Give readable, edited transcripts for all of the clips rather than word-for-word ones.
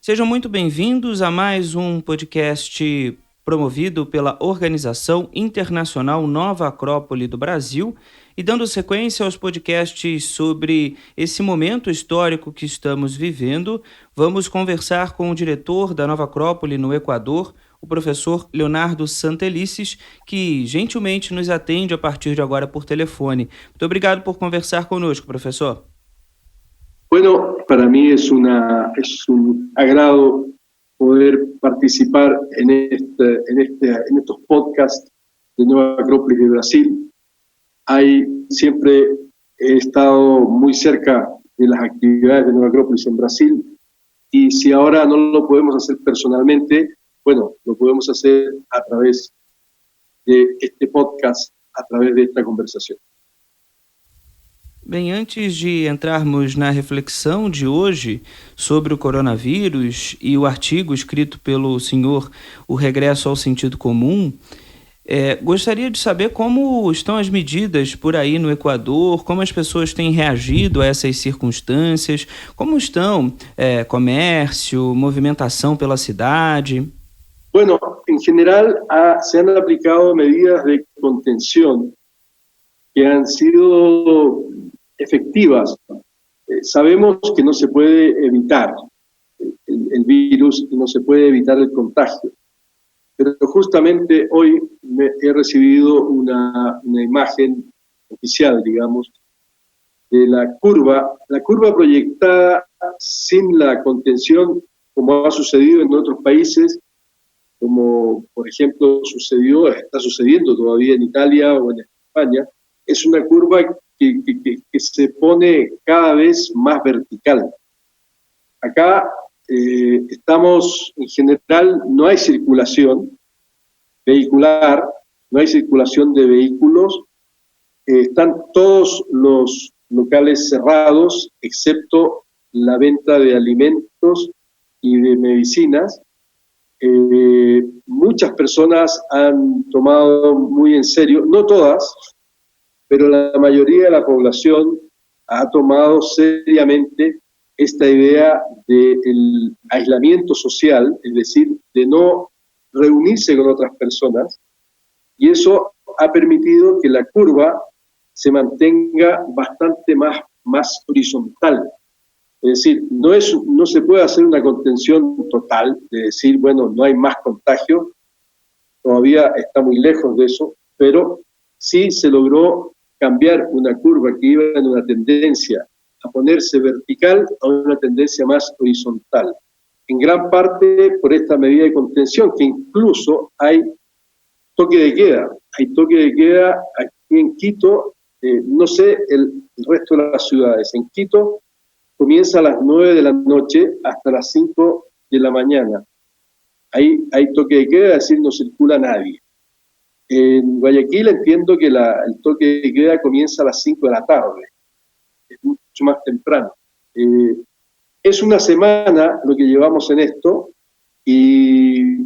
Sejam muito bem-vindos a mais um podcast promovido pela Organização Internacional Nova Acrópole do Brasil e dando sequência aos podcasts sobre esse momento histórico que estamos vivendo, vamos conversar com o diretor da Nova Acrópole no Equador, o professor Leonardo Santelices, que gentilmente nos atende a partir de agora por telefone. Muito obrigado por conversar conosco, professor. Bueno, para mí es un agrado poder participar en estos podcasts de Nueva Acrópolis de Brasil. Siempre he estado muy cerca de las actividades de Nueva Acrópolis en Brasil y si ahora no lo podemos hacer personalmente, bueno, lo podemos hacer a través de este podcast, a través de esta conversación. Bem, antes de entrarmos na reflexão de hoje sobre o coronavírus e o artigo escrito pelo senhor O Regresso ao Sentido Comum, gostaria de saber como estão as medidas por aí no Equador, como as pessoas têm reagido a essas circunstâncias, como estão comércio, movimentação pela cidade. Bueno, en general se han aplicado medidas de contención que han sido efectivas. Sabemos que no se puede evitar el virus y no se puede evitar el contagio, pero justamente hoy he recibido una imagen oficial, digamos, de la curva proyectada sin la contención, como ha sucedido en otros países, como por ejemplo está sucediendo todavía en Italia o en España. Es una curva que se pone cada vez más vertical. Acá estamos, en general, no hay circulación vehicular, no hay circulación de vehículos, están todos los locales cerrados, excepto la venta de alimentos y de medicinas. Muchas personas han tomado muy en serio, no todas, pero la mayoría de la población ha tomado seriamente esta idea del aislamiento social, es decir, de no reunirse con otras personas, y eso ha permitido que la curva se mantenga bastante más horizontal. Es decir, no se puede hacer una contención total, de decir, bueno, no hay más contagio, todavía está muy lejos de eso, pero sí se logró cambiar una curva que iba en una tendencia a ponerse vertical a una tendencia más horizontal. En gran parte por esta medida de contención, que incluso hay toque de queda. Hay toque de queda aquí en Quito, no sé el resto de las ciudades. En Quito comienza a las 9 de la noche hasta las 5 de la mañana. Hay toque de queda, es decir, no circula nadie. En Guayaquil entiendo que el toque de queda comienza a las 5 de la tarde, es mucho más temprano. Es una semana lo que llevamos en esto y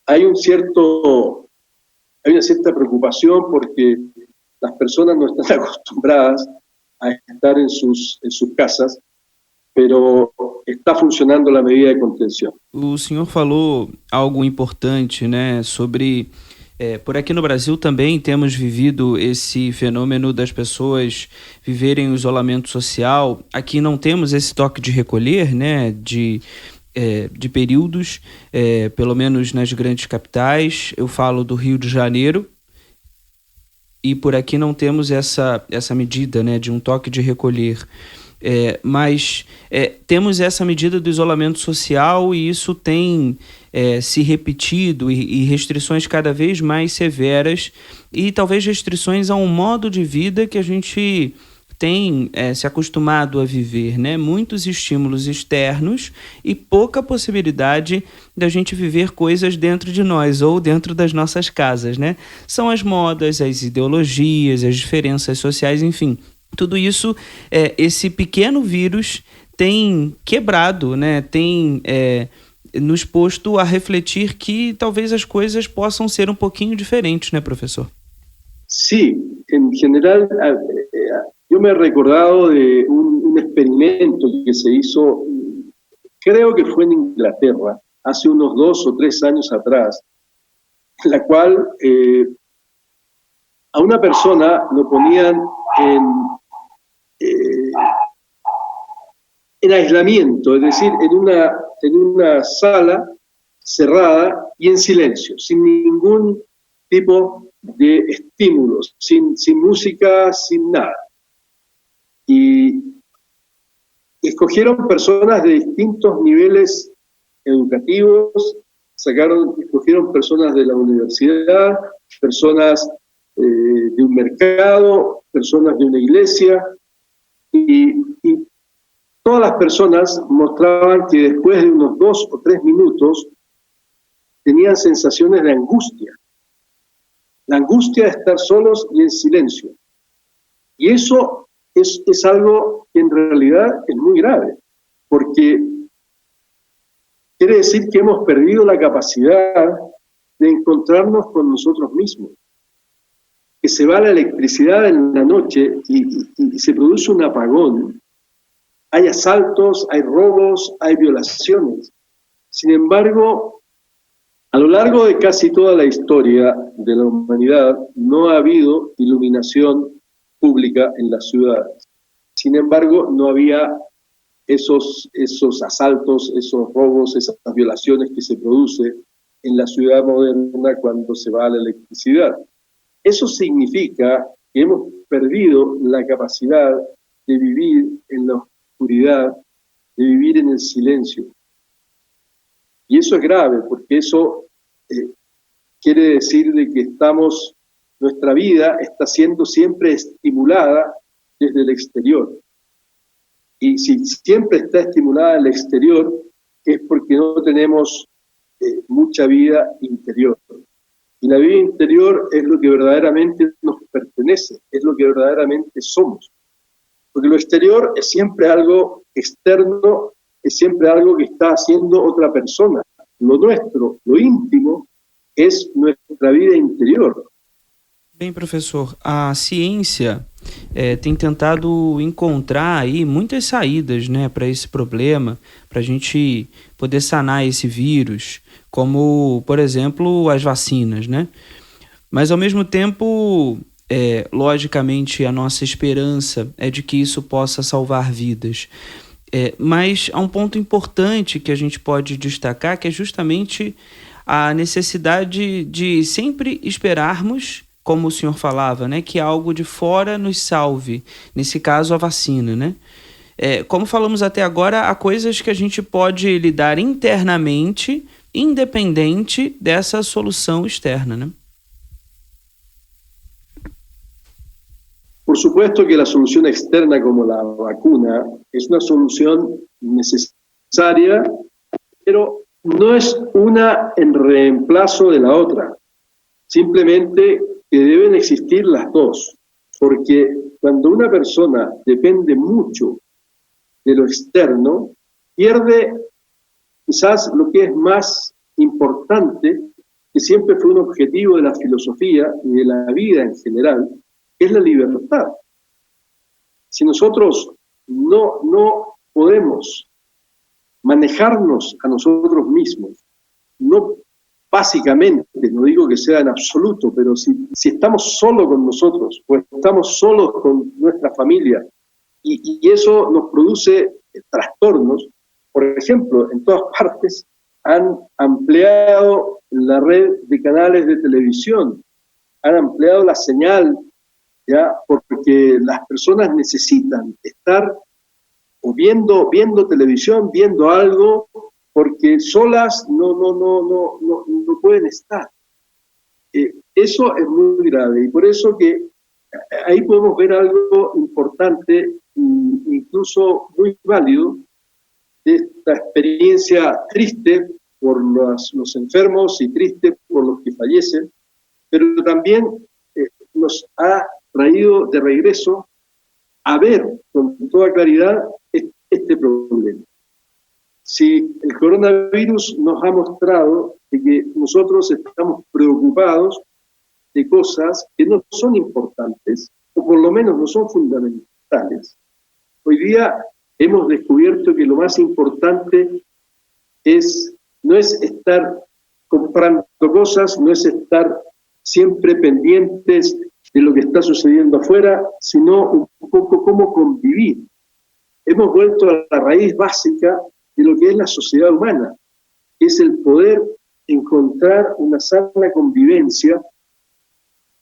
hay una cierta preocupación porque las personas no están acostumbradas a estar en sus casas, pero está funcionando a medida de contenção. O senhor falou algo importante, né, sobre... por aqui no Brasil também temos vivido esse fenômeno das pessoas viverem o isolamento social. Aqui não temos esse toque de recolher, né, de períodos, pelo menos nas grandes capitais. Eu falo do Rio de Janeiro. E por aqui não temos essa medida, né, de um toque de recolher. Mas temos essa medida do isolamento social e isso tem se repetido e restrições cada vez mais severas e talvez restrições a um modo de vida que a gente tem se acostumado a viver, né? Muitos estímulos externos e pouca possibilidade da gente viver coisas dentro de nós ou dentro das nossas casas, né? São as modas, as ideologias, as diferenças sociais, enfim. Tudo isso, esse pequeno vírus tem quebrado, né? Tem nos posto a refletir que talvez as coisas possam ser um pouquinho diferentes, né, professor? Sí, en general, yo me he recordado de un experimento que se hizo creo que fue en Inglaterra, hace unos 2 o 3 años atrás, en la cual a una persona lo ponían eh, en aislamiento, es decir, en una sala cerrada y en silencio, sin ningún tipo de estímulos, sin música, sin nada. Y escogieron personas de distintos niveles educativos, escogieron personas de la universidad, personas de un mercado, personas de una iglesia, y todas las personas mostraban que después de unos 2 o 3 minutos tenían sensaciones de angustia. La angustia de estar solos y en silencio. Y eso es algo que en realidad es muy grave, porque quiere decir que hemos perdido la capacidad de encontrarnos con nosotros mismos. Que se va la electricidad en la noche y se produce un apagón. Hay asaltos, hay robos, hay violaciones. Sin embargo, a lo largo de casi toda la historia de la humanidad no ha habido iluminación pública en las ciudades. Sin embargo, no había esos asaltos, esos robos, esas violaciones que se producen en la ciudad moderna cuando se va la electricidad. Eso significa que hemos perdido la capacidad de vivir en la oscuridad, de vivir en el silencio. Y eso es grave, porque eso quiere decir de que nuestra vida está siendo siempre estimulada desde el exterior. Y si siempre está estimulada en el exterior, es porque no tenemos mucha vida interior. Y la vida interior es lo que verdaderamente nos pertenece, es lo que verdaderamente somos. Porque lo exterior es siempre algo externo, es siempre algo que está haciendo otra persona. Lo nuestro, lo íntimo, es nuestra vida interior. Bem, professor, a ciência tem tentado encontrar aí muitas saídas, né, para esse problema, para a gente poder sanar esse vírus, como, por exemplo, as vacinas, né? Mas, ao mesmo tempo, logicamente, a nossa esperança é de que isso possa salvar vidas. Mas há um ponto importante que a gente pode destacar, que é justamente a necessidade de sempre esperarmos, como o senhor falava, né, que algo de fora nos salve, nesse caso a vacina, né? Como falamos até agora, há coisas que a gente pode lidar internamente, independente dessa solução externa, né? Por supuesto que la solución externa como la vacuna es una solución necesaria, pero no es una en reemplazo de la otra. Simplemente que deben existir las dos, porque cuando una persona depende mucho de lo externo, pierde quizás lo que es más importante, que siempre fue un objetivo de la filosofía y de la vida en general, que es la libertad. Si nosotros no podemos manejarnos a nosotros mismos, no básicamente, no digo que sea en absoluto, pero si estamos solos con nosotros, o estamos solos con nuestra familia, y eso nos produce trastornos, por ejemplo, en todas partes han ampliado la red de canales de televisión, han ampliado la señal, ¿ya? Porque las personas necesitan estar o viendo televisión, viendo algo, porque solas no pueden estar. Eso es muy grave, y por eso que ahí podemos ver algo importante, incluso muy válido, de esta experiencia triste por los enfermos y triste por los que fallecen, pero también nos ha traído de regreso a ver con toda claridad este problema. Si el coronavirus nos ha mostrado de que nosotros estamos preocupados de cosas que no son importantes, o por lo menos no son fundamentales. Hoy día hemos descubierto que lo más importante no es estar comprando cosas, no es estar siempre pendientes de lo que está sucediendo afuera, sino un poco cómo convivir. Hemos vuelto a la raíz básica de lo que es la sociedad humana, que es el poder encontrar una sana convivencia,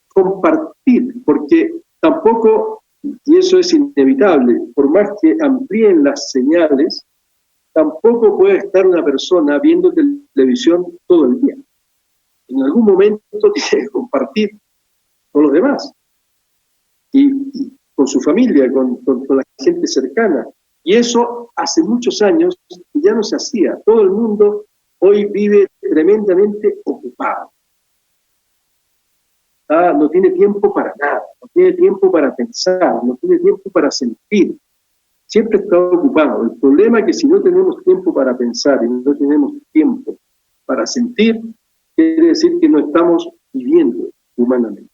compartir, porque tampoco, y eso es inevitable, por más que amplíen las señales, tampoco puede estar una persona viendo televisión todo el día. En algún momento tiene que compartir con los demás, y con su familia, con la gente cercana. Y eso hace muchos años ya no se hacía. Todo el mundo hoy vive tremendamente ocupado. No tiene tiempo para nada, no tiene tiempo para pensar, no tiene tiempo para sentir. Siempre está ocupado. El problema es que si no tenemos tiempo para pensar y no tenemos tiempo para sentir, quiere decir que no estamos viviendo humanamente.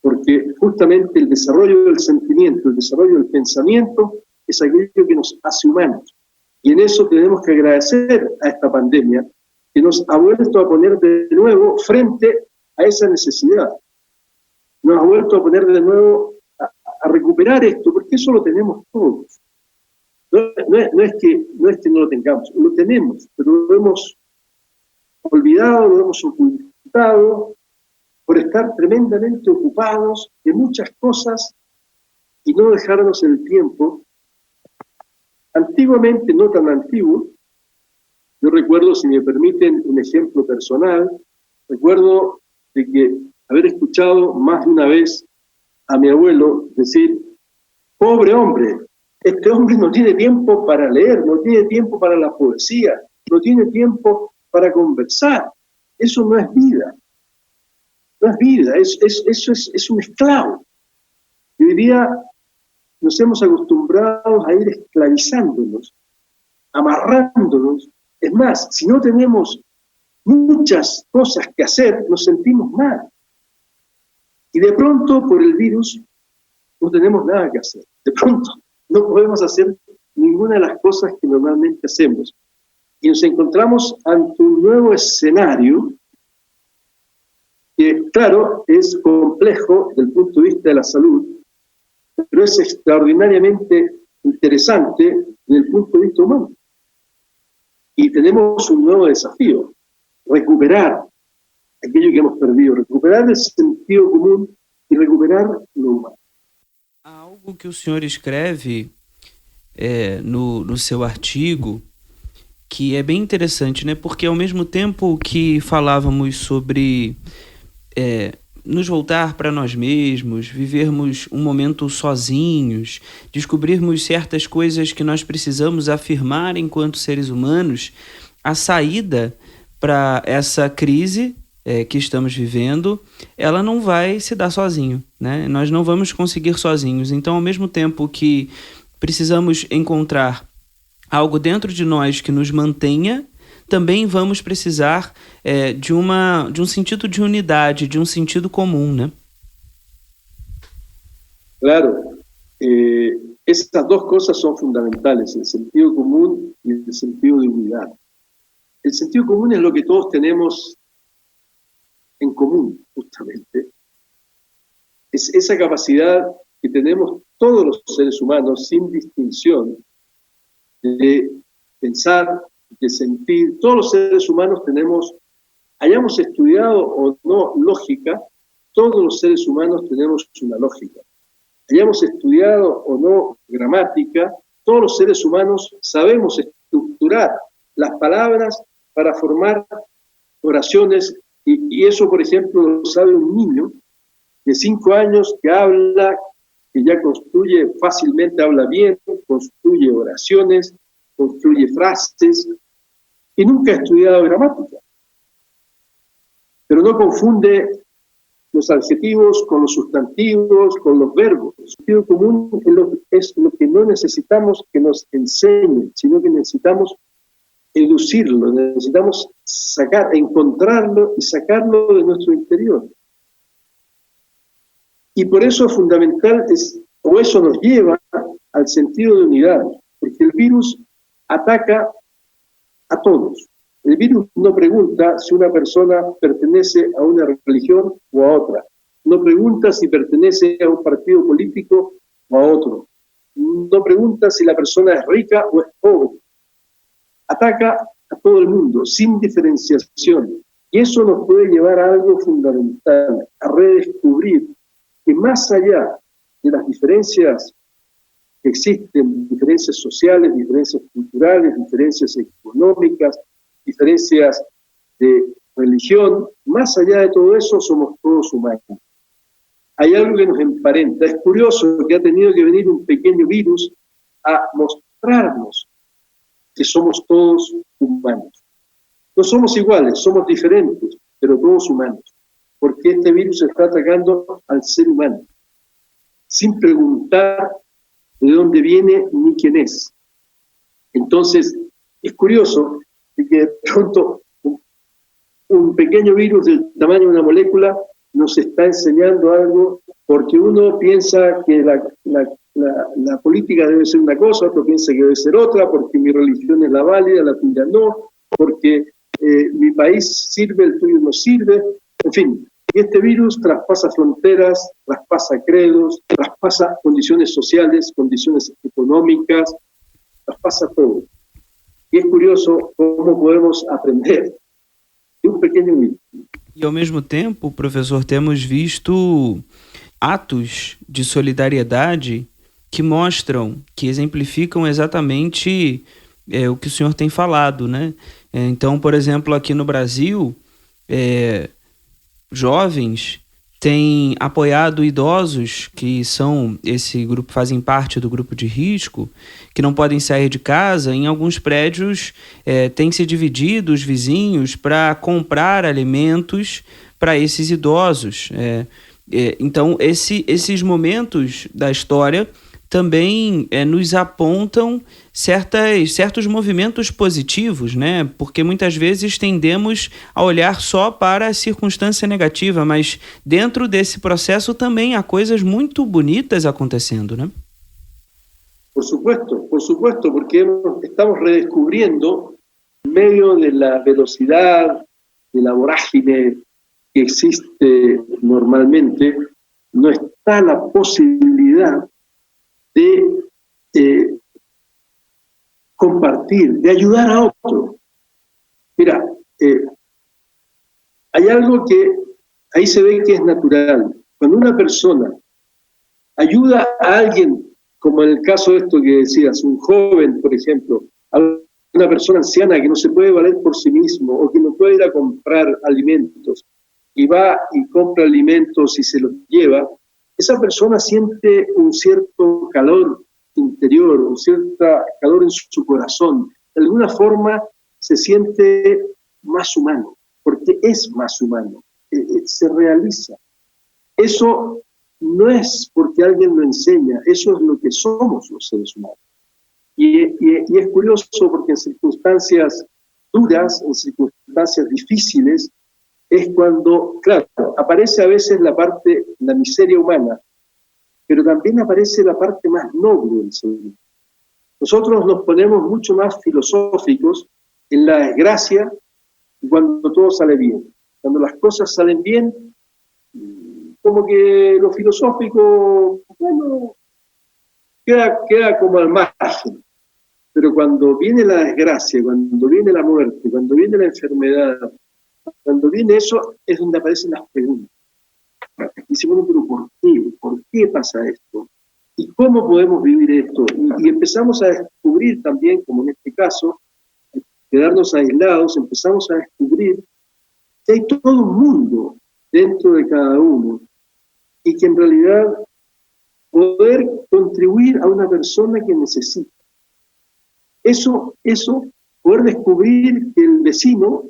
Porque justamente el desarrollo del sentimiento, el desarrollo del pensamiento, es aquello que nos hace humanos. Y en eso tenemos que agradecer a esta pandemia, que nos ha vuelto a poner de nuevo frente a esa necesidad. Nos ha vuelto a poner de nuevo a recuperar esto, porque eso lo tenemos todos. No es que no lo tengamos, lo tenemos, pero lo hemos olvidado, lo hemos ocultado, por estar tremendamente ocupados de muchas cosas y no dejarnos el tiempo. Antiguamente, no tan antiguo, yo recuerdo, si me permiten un ejemplo personal, recuerdo de que haber escuchado más de una vez a mi abuelo decir: pobre hombre, este hombre no tiene tiempo para leer, no tiene tiempo para la poesía, no tiene tiempo para conversar. Eso no es vida. No es vida, eso es un esclavo. Y hoy día nos hemos acostumbrado a ir esclavizándonos, amarrándonos. Es más, si no tenemos muchas cosas que hacer, nos sentimos mal. Y de pronto, por el virus, no tenemos nada que hacer. De pronto, no podemos hacer ninguna de las cosas que normalmente hacemos. Y nos encontramos ante un nuevo escenario que, claro, es complejo desde el punto de vista de la salud, pero es extraordinariamente interesante desde el punto de vista humano. Y tenemos un nuevo desafío: recuperar aquello que hemos perdido, recuperar el sentido común e recuperar lo humano. Algo que o senhor escreve no seu artigo, que é bem interessante, né? Porque ao mesmo tempo que falávamos sobre nos voltar para nós mesmos, vivermos um momento sozinhos, descobrirmos certas coisas que nós precisamos afirmar enquanto seres humanos, a saída para essa crise que estamos vivendo, ela não vai se dar sozinho, né? Nós não vamos conseguir sozinhos. Então, ao mesmo tempo que precisamos encontrar algo dentro de nós que nos mantenha, também vamos precisar de um sentido de unidade, de um sentido comum, né? Claro, esas dos cosas son fundamentales, el sentido común y el sentido de unidad. El sentido común es lo que todos tenemos en común, justamente. Es esa capacidad que tenemos todos los seres humanos, sin distinción, de pensar, de sentir. Todos los seres humanos tenemos, hayamos estudiado o no lógica, todos los seres humanos tenemos una lógica. Hayamos estudiado o no gramática, todos los seres humanos sabemos estructurar las palabras para formar oraciones, y eso, por ejemplo, lo sabe un niño de 5 años que habla, que ya construye fácilmente, habla bien, construye oraciones, construye frases, y nunca ha estudiado gramática. Pero no confunde los adjetivos con los sustantivos, con los verbos. El sentido común es lo que no necesitamos que nos enseñen, sino que necesitamos educirlo, necesitamos encontrarlo y sacarlo de nuestro interior. Y por eso es fundamental, o eso nos lleva al sentido de unidad, porque el virus ataca a todos. El virus no pregunta si una persona pertenece a una religión o a otra, no pregunta si pertenece a un partido político o a otro, no pregunta si la persona es rica o es pobre, ataca a todo el mundo, sin diferenciación. Y eso nos puede llevar a algo fundamental, a redescubrir que más allá de las diferencias que existen, diferencias sociales, diferencias culturales, diferencias económicas, diferencias de religión, más allá de todo eso somos todos humanos. Hay algo que nos emparenta. Es curioso que ha tenido que venir un pequeño virus a mostrarnos que somos todos humanos. No somos iguales, somos diferentes, pero todos humanos, porque este virus está atacando al ser humano, sin preguntar de dónde viene ni quién es. Entonces, es curioso que de pronto un pequeño virus del tamaño de una molécula nos está enseñando algo, porque uno piensa que la política debe ser una cosa, otro piensa que debe ser otra, porque mi religión es la válida, la tuya no, porque mi país sirve, el tuyo no sirve, en fin. Y este virus traspasa fronteras, traspasa credos, traspasa condiciones sociales, condiciones económicas, traspasa todo. Y es curioso cómo podemos aprender de um pequeno virus. E ao mesmo tempo, professor, temos visto atos de solidariedade que mostram, que exemplificam exatamente o que o senhor tem falado, né? Então, por exemplo, aqui no Brasil, jovens têm apoiado idosos que são esse grupo, fazem parte do grupo de risco, que não podem sair de casa. Em alguns prédios têm se dividido os vizinhos para comprar alimentos para esses idosos. Então, esses momentos da história também nos apontam certos movimentos positivos, né? Porque muitas vezes tendemos a olhar só para a circunstância negativa, mas dentro desse processo também há coisas muito bonitas acontecendo, né? Por supuesto, porque estamos redescubriendo, en medio de la velocidad, de la vorágine que existe normalmente, no está la posibilidad de compartir, de ayudar a otro. Mira, hay algo que ahí se ve que es natural. Cuando una persona ayuda a alguien, como en el caso de esto que decías, un joven, por ejemplo, a una persona anciana que no se puede valer por sí mismo o que no puede ir a comprar alimentos y va y compra alimentos y se los lleva, esa persona siente un cierto calor interior, un cierto calor en su corazón. De alguna forma se siente más humano, porque es más humano, se realiza. Eso no es porque alguien lo enseña, eso es lo que somos los seres humanos. Y es curioso porque en circunstancias duras, en circunstancias difíciles, es cuando, claro, aparece a veces la miseria humana, pero también aparece la parte más noble del ser humano. Nosotros nos ponemos mucho más filosóficos en la desgracia cuando todo sale bien. Cuando las cosas salen bien, como que lo filosófico, bueno, queda como al margen. Pero cuando viene la desgracia, cuando viene la muerte, cuando viene la enfermedad, cuando viene eso, es donde aparecen las preguntas. Dice, bueno, pero ¿por qué? ¿Por qué pasa esto? ¿Y cómo podemos vivir esto? Y empezamos a descubrir también, como en este caso, quedarnos aislados, empezamos a descubrir que hay todo un mundo dentro de cada uno y que en realidad poder contribuir a una persona que necesita. Eso, poder descubrir que el vecino,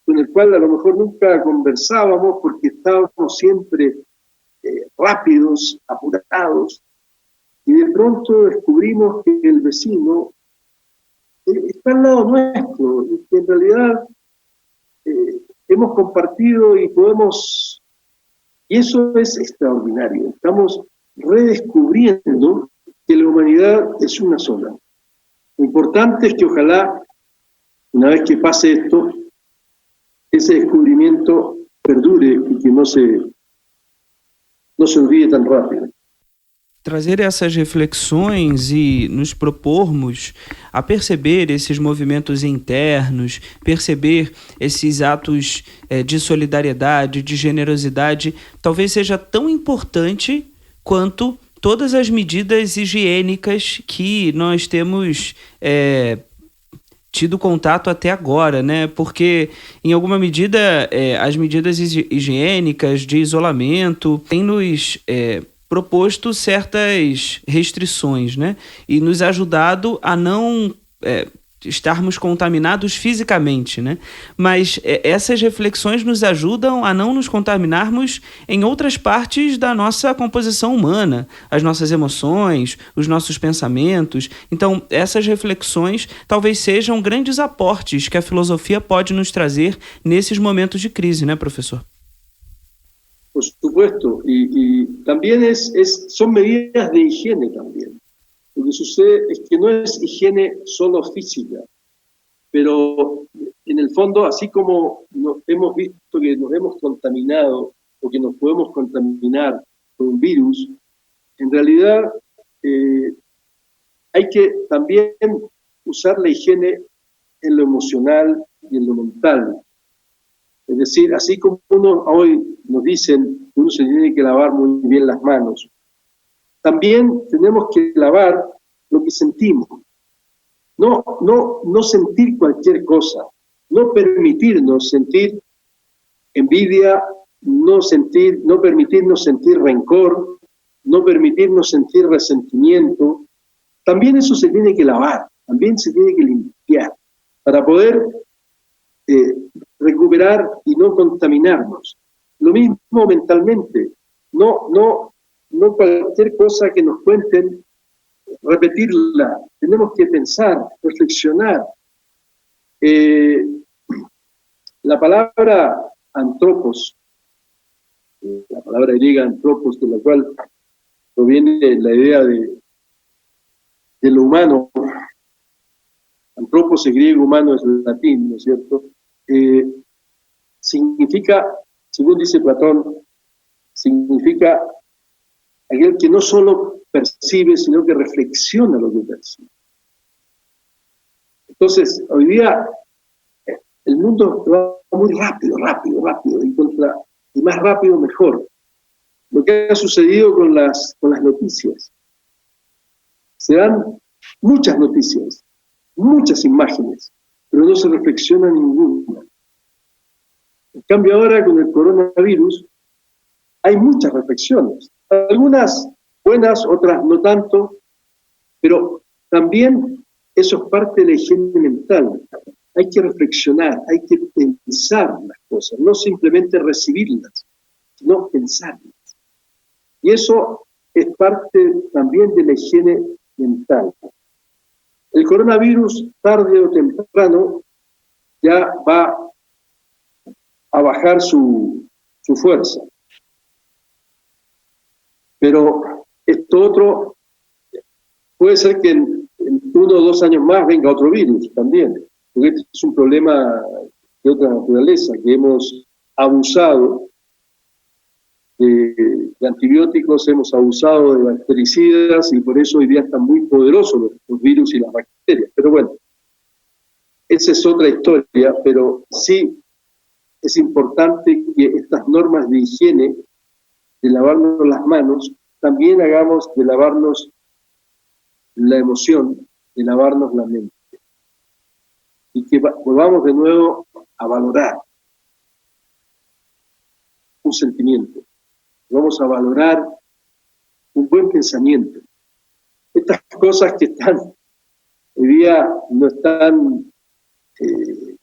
con el cual a lo mejor nunca conversábamos porque estábamos siempre rápidos, apurados, y de pronto descubrimos que el vecino está al lado nuestro, y que en realidad hemos compartido y podemos, y eso es extraordinario. Estamos redescubriendo que la humanidad es una sola. Lo importante es que ojalá, una vez que pase esto, ese descubrimiento perdure e que não se olvide tão rápido. Trazer essas reflexões e nos propormos a perceber esses movimentos internos, perceber esses atos de solidariedade, de generosidade, talvez seja tão importante quanto todas as medidas higiênicas que nós temos tido contato até agora, né? Porque, em alguma medida, as medidas higiênicas de isolamento têm nos proposto certas restrições, né? E nos ajudado a não estarmos contaminados fisicamente, né? Mas essas reflexões nos ajudam a não nos contaminarmos em outras partes da nossa composição humana, as nossas emoções, os nossos pensamentos. Então, essas reflexões talvez sejam grandes aportes que a filosofia pode nos trazer nesses momentos de crise, né, professor? Por supuesto, y también son medidas de higiene también. Lo que sucede es que no es higiene solo física, pero en el fondo, así como hemos visto que nos hemos contaminado o que nos podemos contaminar con un virus, en realidad hay que también usar la higiene en lo emocional y en lo mental. Es decir, así como hoy nos dicen que uno se tiene que lavar muy bien las manos, también tenemos que lavar lo que sentimos. No sentir cualquier cosa, no permitirnos sentir envidia, no permitirnos sentir rencor, no permitirnos sentir resentimiento. También eso se tiene que lavar, también se tiene que limpiar para poder recuperar y no contaminarnos. Lo mismo mentalmente, no cualquier cosa que nos cuenten, repetirla, tenemos que pensar, reflexionar. La palabra antropos, la palabra griega antropos, de la cual proviene la idea de lo humano. Antropos es griego, humano es latín, ¿no es cierto? Significa, según dice Platón, significa aquel que no solo percibe, sino que reflexiona lo que percibe. Entonces, hoy día el mundo va muy rápido, y más rápido mejor. Lo que ha sucedido con las noticias. Se dan muchas noticias, muchas imágenes, pero no se reflexiona ninguna. En cambio ahora con el coronavirus hay muchas reflexiones, algunas buenas, otras no tanto, pero también eso es parte de la higiene mental. Hay que reflexionar, hay que pensar las cosas, no simplemente recibirlas, sino pensarlas. Y eso es parte también de la higiene mental. El coronavirus, tarde o temprano, ya va a bajar su fuerza. Pero esto otro, puede ser que en 1 o 2 años más venga otro virus también, porque este es un problema de otra naturaleza, que hemos abusado de antibióticos, hemos abusado de bactericidas y por eso hoy día están muy poderosos los virus y las bacterias. Pero bueno, esa es otra historia, pero sí es importante que estas normas de higiene, de lavarnos las manos, también hagamos de lavarnos la emoción, de lavarnos la mente. Y que volvamos de nuevo a valorar un sentimiento. Vamos a valorar un buen pensamiento. Estas cosas que están hoy día no están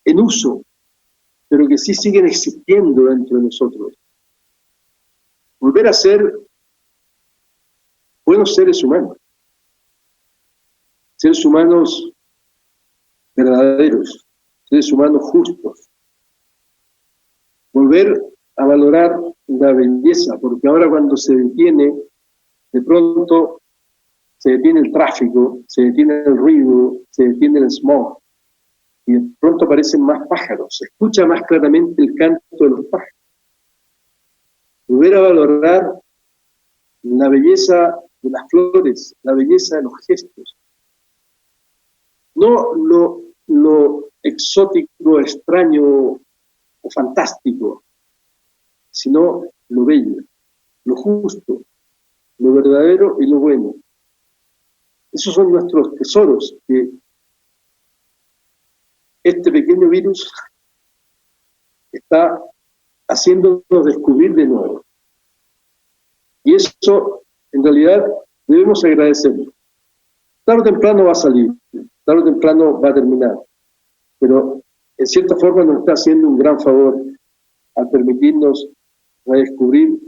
en uso, pero que sí siguen existiendo dentro de nosotros. Volver a ser buenos seres humanos verdaderos, seres humanos justos. Volver a valorar la belleza, porque ahora cuando se detiene, de pronto se detiene el tráfico, se detiene el ruido, se detiene el smog, y de pronto aparecen más pájaros, se escucha más claramente el canto de los pájaros. Volver a valorar la belleza de las flores, la belleza de los gestos. No lo exótico, extraño o fantástico, sino lo bello, lo justo, lo verdadero y lo bueno. Esos son nuestros tesoros que este pequeño virus está haciéndonos descubrir de nuevo. Y eso, en realidad, debemos agradecerlo. Tarde o temprano va a salir, tarde o temprano va a terminar, pero en cierta forma nos está haciendo un gran favor al permitirnos redescobrir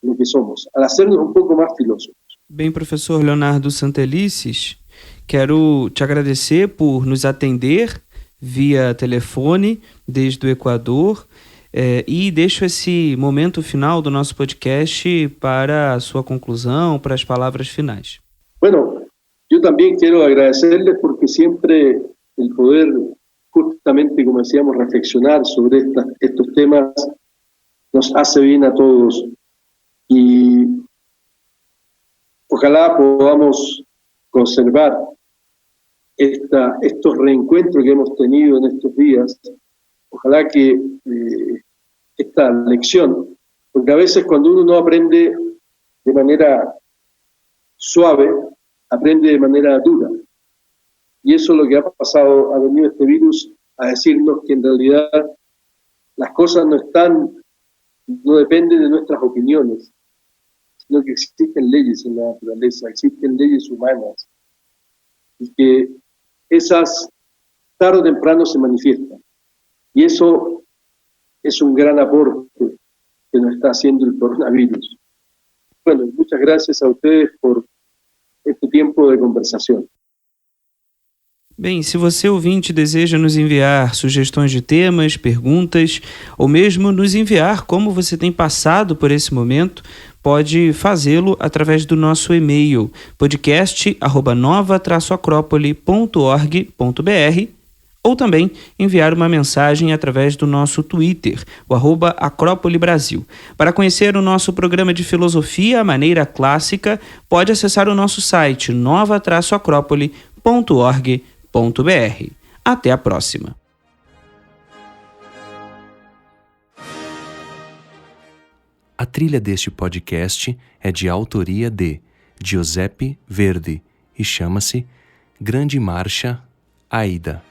lo que somos, al hacernos un pouco mais filósofos. Bem, professor Leonardo Santelices, quero te agradecer por nos atender via telefone desde o Equador e deixo esse momento final do nosso podcast para a sua conclusão, para as palavras finais. Bueno, yo también quiero agradecerles porque siempre el poder, justamente como decíamos, reflexionar sobre estos temas nos hace bien a todos. Y ojalá podamos conservar estos reencuentros que hemos tenido en estos días. Ojalá que esta lección, porque a veces cuando uno no aprende de manera suave, aprende de manera dura. Y eso es lo que ha pasado, ha venido este virus a decirnos que en realidad las cosas no dependen de nuestras opiniones, sino que existen leyes en la naturaleza, existen leyes humanas, y que esas tarde o temprano se manifiestan. Y eso es un gran aporte que nos está haciendo el coronavirus. Bueno, muchas gracias a ustedes por este tempo de conversação. Bem, se você ouvinte deseja nos enviar sugestões de temas, perguntas, ou mesmo nos enviar como você tem passado por esse momento, pode fazê-lo através do nosso e-mail podcast@nova-acropole.org.br ou também enviar uma mensagem através do nosso Twitter, o @Acrópole Brasil. Para conhecer o nosso programa de filosofia à maneira clássica, pode acessar o nosso site nova-acrópole.org.br. Até a próxima. A trilha deste podcast é de autoria de Giuseppe Verdi e chama-se Grande Marcha Aida.